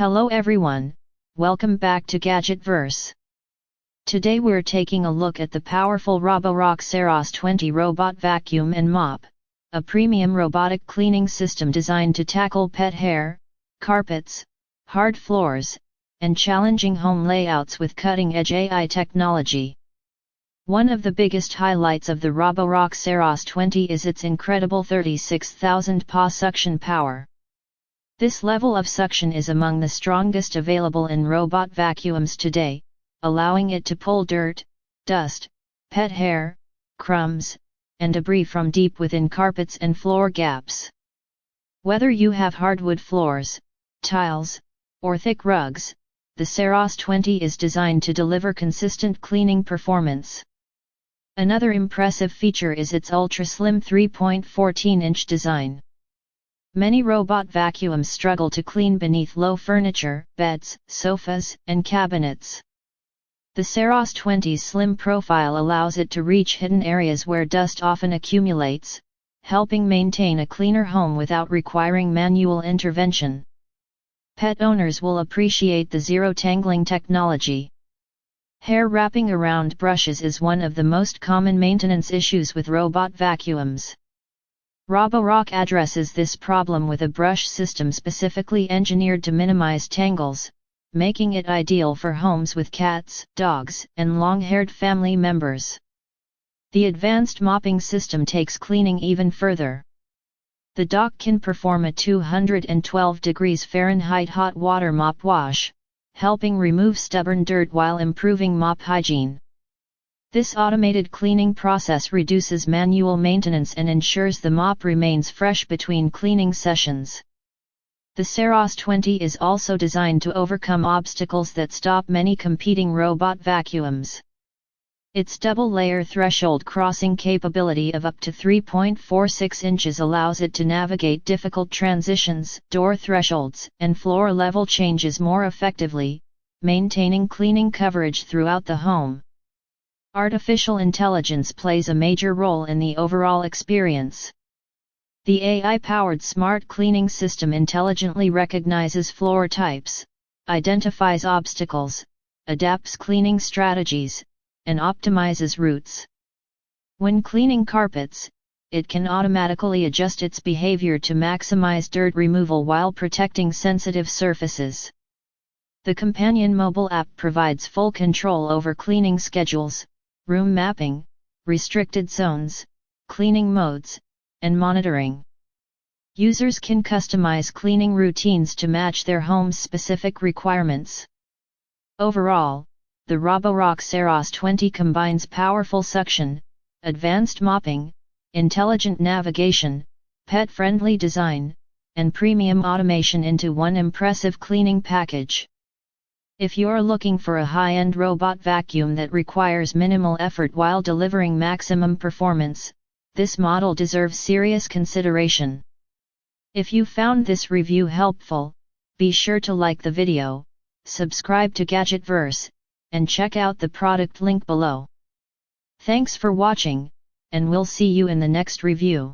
Hello everyone, welcome back to Gadgetverse. Today we're taking a look at the powerful Roborock Saros 20 Robot Vacuum and Mop, a premium robotic cleaning system designed to tackle pet hair, carpets, hard floors, and challenging home layouts with cutting-edge AI technology. One of the biggest highlights of the Roborock Saros 20 is its incredible 36,000 PA suction power. This level of suction is among the strongest available in robot vacuums today, allowing it to pull dirt, dust, pet hair, crumbs, and debris from deep within carpets and floor gaps. Whether you have hardwood floors, tiles, or thick rugs, the Saros 20 is designed to deliver consistent cleaning performance. Another impressive feature is its ultra-slim 3.14-inch design. Many robot vacuums struggle to clean beneath low furniture, beds, sofas, and cabinets. The Saros 20's slim profile allows it to reach hidden areas where dust often accumulates, helping maintain a cleaner home without requiring manual intervention. Pet owners will appreciate the zero-tangling technology. Hair wrapping around brushes is one of the most common maintenance issues with robot vacuums. Roborock addresses this problem with a brush system specifically engineered to minimize tangles, making it ideal for homes with cats, dogs, and long-haired family members. The advanced mopping system takes cleaning even further. The dock can perform a 212 degrees Fahrenheit hot water mop wash, helping remove stubborn dirt while improving mop hygiene. This automated cleaning process reduces manual maintenance and ensures the mop remains fresh between cleaning sessions. The Saros 20 is also designed to overcome obstacles that stop many competing robot vacuums. Its double-layer threshold crossing capability of up to 3.46 inches allows it to navigate difficult transitions, door thresholds, and floor-level changes more effectively, maintaining cleaning coverage throughout the home. Artificial intelligence plays a major role in the overall experience. The AI-powered smart cleaning system intelligently recognizes floor types, identifies obstacles, adapts cleaning strategies, and optimizes routes. When cleaning carpets, it can automatically adjust its behavior to maximize dirt removal while protecting sensitive surfaces. The companion mobile app provides full control over cleaning schedules, room mapping, restricted zones, cleaning modes, and monitoring. Users can customize cleaning routines to match their home's specific requirements. Overall, the Roborock Saros 20 combines powerful suction, advanced mopping, intelligent navigation, pet-friendly design, and premium automation into one impressive cleaning package. If you're looking for a high-end robot vacuum that requires minimal effort while delivering maximum performance, this model deserves serious consideration. If you found this review helpful, be sure to like the video, subscribe to Gadgetverse, and check out the product link below. Thanks for watching, and we'll see you in the next review.